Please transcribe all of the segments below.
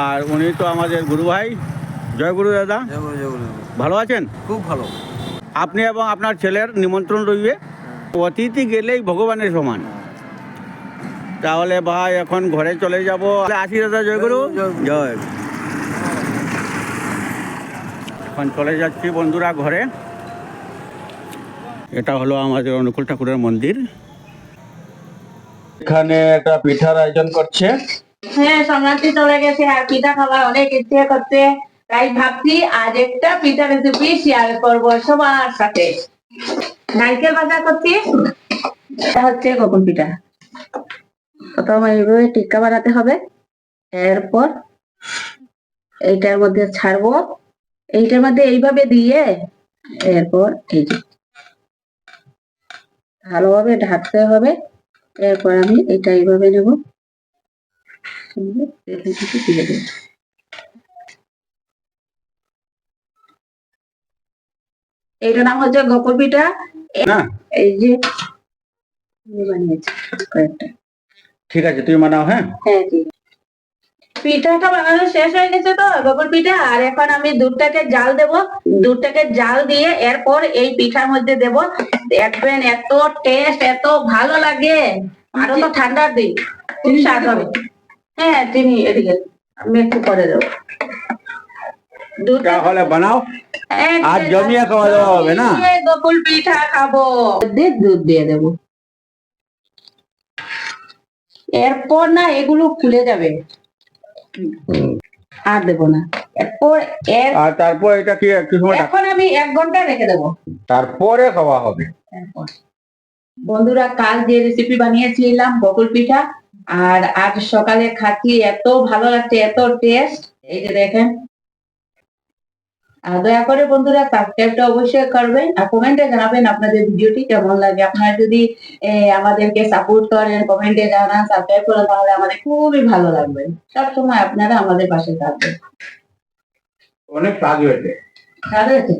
আর উনি তো আমাদের গুরু ভাই। জয় গুরু দাদা, ভালো আছেন? খুব ভালো। আপনি এবং আপনার ছেলের নিমন্ত্রণ রইবে। অতিথি গেলেই ভগবানের সমান। তাহলে ভাই এখন ঘরে চলে যাব। আসি দাদা, জয় গুরু। জয়। এখন চলে যাচ্ছি বন্ধুরা ঘরে। এটা হলো আমাদের অনুকূল ঠাকুরের মন্দির। এখানে একটা পিঠার আয়োজন করছে। হ্যাঁ, সংক্রান্তি চলে গেছে আর পিঠা খাবার অনেক ইচ্ছে করছে। তাই ভাবছি আজ একটা পিঠা রেসিপি শেয়ার করবো সবার সাথে। নারকেল ভাজা করছি। এটা হচ্ছে গোকুল পিঠা। প্রথমে এইভাবে টিক্কা বানাতে হবে। এরপর এইটার মধ্যে ছাড়বো। এইটার মধ্যে এইভাবে দিয়ে এরপর এই যে ভালোভাবে ঢাকতে হবে। এরপর আমি এটা এইভাবে নেব, দিয়ে দেবো। এইটার নাম হচ্ছে গোকুল পিঠা। না, এই যে বানিয়েছি কয়েকটা। ঠিক আছে, তুমি বানাও। হ্যাঁ, হ্যাঁ, ঠিক। পিঠাটা বানানো শেষ হয়ে গেছে তো গোকুল পিঠা। আর এখন আমি দুধটাকে জাল দেব। দুধটাকে জাল দিয়ে এরপর এই পিঠার মধ্যে দেব। দেখবেন এত টেস্ট, এত ভালো লাগে। আরো তো ঠান্ডার দিন, খুব স্বাদ হবে। হ্যাঁ, চিনি এদিকে আমি একটু করে দেবো। দুধটা তাহলে বানাও। আর জমিয়ে খাওয়া দাওয়া হবে না? গোকুল পিঠা খাবো। দুধ দিয়ে দেবো। এরপর না এগুলো ফুলে যাবে, আর দেবো না। এরপর আর তারপর এটা কি একটু সময় এখন আমি 1 ঘন্টা রেখে দেবো। তারপরে খাওয়া হবে। এরপর বন্ধুরা, কাল যে রেসিপি বানিয়েছিলাম গোকুল পিঠা, আর আজ সকালে খাচ্ছি, এত ভালো লাগছে, এত টেস্ট। এই যে দেখেন। আর দয়া করে বন্ধুরা সাবস্ক্রাইবটা অবশ্যই করবেন আর কমেন্টে জানাবেন আপনাদের ভিডিওটি কেমন লাগে। আপনারা যদি আমাদেরকে সাপোর্ট করেন, কমেন্টে জানান, সাবস্ক্রাইব করেন, তাহলে আমাদের খুবই ভালো লাগবে। সবসময় আপনারা আমাদের পাশে থাকবেন। অনেক স্বাদ হয়েছে। স্বাদ হয়েছে?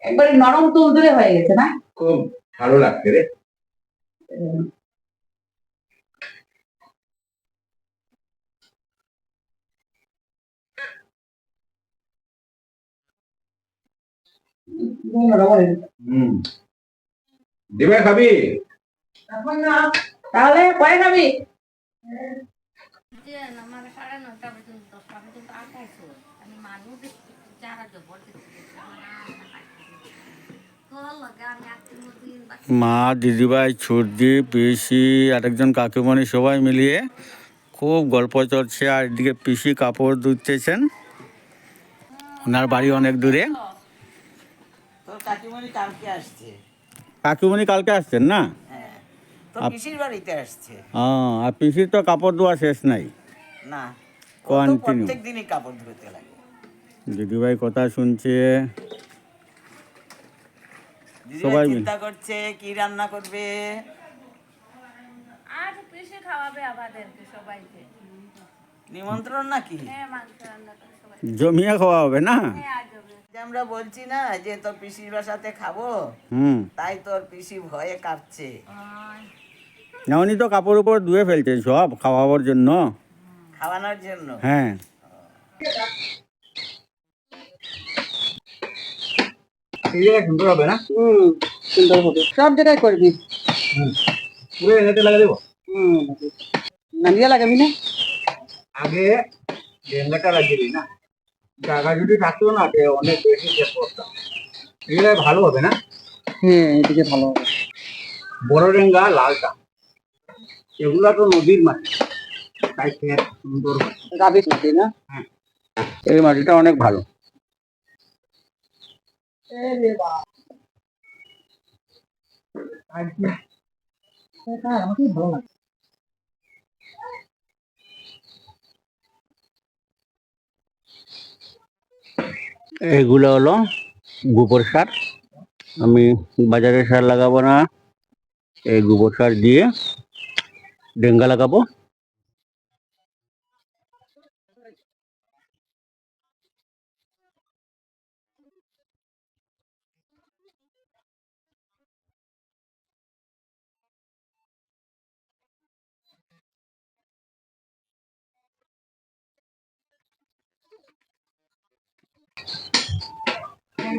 একবারে নরম তুলতুলে হয়ে গেছে না? খুব ভালো লাগছে রে। দিবে খাবি? তাহলে পরে খাবি? মা, দিদিভাই, ছুটি, পিসি, আরেকজন কাকুমণি সবাই মিলিয়ে খুব গল্প চলছে। আর এদিকে পিসি কাপড় ধুতেছেন। ওনার বাড়ি অনেক দূরে। তোর কাকিমণি কালকে আসছে। কাকুমণি কালকে আসছেন না? হ্যাঁ, তো পিসির বাড়িতে আসছে। আর পিসির তো কাপড় ধোয়া শেষ নাই। না, ও তো কন্টিনিউ। প্রত্যেক দিনই কাপড় ধুতে লাগে। দিদিভাই কথা শুনছে। দিদিভাই সবাই মিলে চিন্তা করছে কি রান্না করবে। আজ পিসে খাওয়াবে আমাদেরকে সবাইকে। নিমন্ত্রণ নাকি? হ্যাঁ, মাংস রান্না করে সবাই। জমিয়ে খাওয়া হবে না? হ্যাঁ, আজ হবে। যে আমরা বলছি না যে তোর পিসির বাসাতে খাবো, হুম। তাই তোর পিসি ভয়ে কাঁপছে। না, উনি তো কাপড় উপর ধুয়ে ফেলছে সব খাওয়াবার জন্য। খাওয়ানোর জন্য। হ্যাঁ। সুন্দর হবে না? সুন্দর হবে, সব জায়গায় করবি। পুরো এনে লাগা দেবো। নামিয়ে লাগাবি না? আগে লেহেঙ্গাটা লাগিয়ে দিই না। জায়গা যদি থাকতো না অনেক বেশি চেক করতাম। এগুলো ভালো হবে না? হ্যাঁ, এদিকে ভালো হবে। বড় লেহেঙ্গা লালটা, এগুলা তো নদীর মাটি, তাই খেয়ে সুন্দর হয়। গাবিস মাটি না? হ্যাঁ, এই মাটিটা অনেক ভালো। আমাকে ভালো লাগে। এগুলো হলো গোবর সার। আমি বাজারের সার লাগাবো না, এই গোবর সার দিয়ে ডেঙ্গা লাগাবো।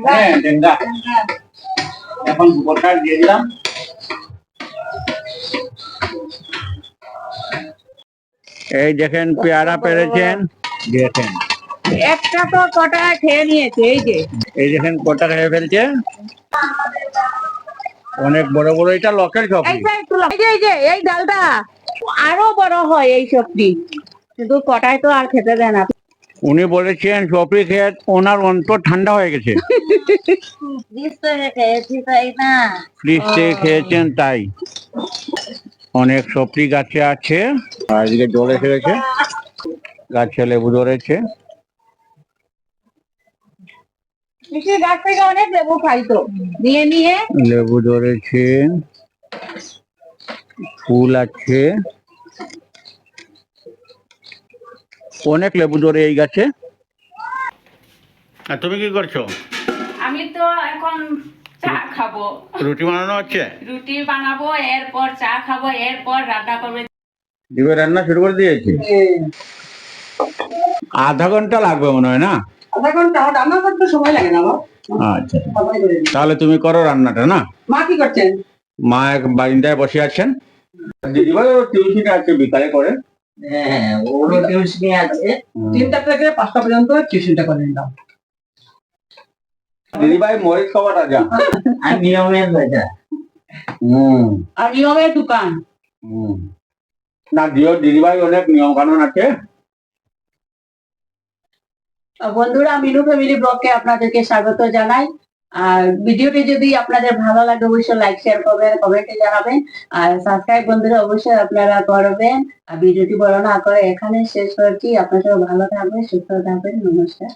হ্যাঁ টেঙ্গা। এখন গোটা দিয়ে দিলাম। এই দেখেন পেয়ারা পেরেছেন, দেখেন একটা তো কটা খেয়ে নিয়েছে, এই যে এই দেখেন কটা খেয়ে ফেলছে, অনেক বড় বড়। এটা লকের সবজি। এইটা একটু এই ডালটা আরো বড় হয় এই সবজি, কিন্তু কটায় তো আর খেতে দেয় না। উনি বলেছেন সবজি খেয়ে ওনার অন্তর ঠান্ডা হয়ে গেছে। খেয়েছি তাই না। ফ্রিজ থেকে খেয়েছেন তাই। অনেক সবজি গাছে আছে, আর এদিকে জল এসে গেছে, গাছে লেবু ধরেছে। পিসির গাছ থেকে অনেক লেবু খাইতো, নিয়ে নিয়ে লেবু ধরেছে, ফুল আছে, অনেক লেবু ধরে এই গাছে। আর তুমি কি করছো? আমি তো এখন চা খাবো, রুটি বানানো হচ্ছে। রুটি বানাবো, এরপর চা খাবো, এরপর রান্না করবে। দিবে রান্না শুরু করে দিয়েছি। আধা ঘন্টা লাগবে মনে হয় না? আধা ঘন্টা রান্না করতে সময় লাগে না আমার। আচ্ছা, তাহলে তুমি করো রান্নাটা না। মা কি করছেন? মা এক বারিন্দায় বসে আছেন। দিদিভাই ওর টিউশন আছে বিকালে করে। হ্যাঁ, ওরও টিউশনি আছে। 3টা থেকে 5টা পর্যন্ত টিউশনটা করে নিলাম। দিদিভাই মরিচ খাওয়াটা যা। আর নিয়মের বাজার। আর নিয়মের দোকান। না দিদিভাই অনেক নিয়ম কানুন আছে। বন্ধুরা, মিনু ফ্যামিলি ব্লগকে আপনাদেরকে স্বাগত জানাই। আর ভিডিওটি যদি আপনাদের ভালো লাগে অবশ্যই লাইক শেয়ার করবেন, কমেন্টে জানাবেন, আর সাবস্ক্রাইব বন্ধুরা অবশ্যই আপনারা করবেন। আর ভিডিওটি বড় না করে এখানে শেষ করছি। আপনারা ভালো থাকবেন, সুস্থ থাকবেন, নমস্কার।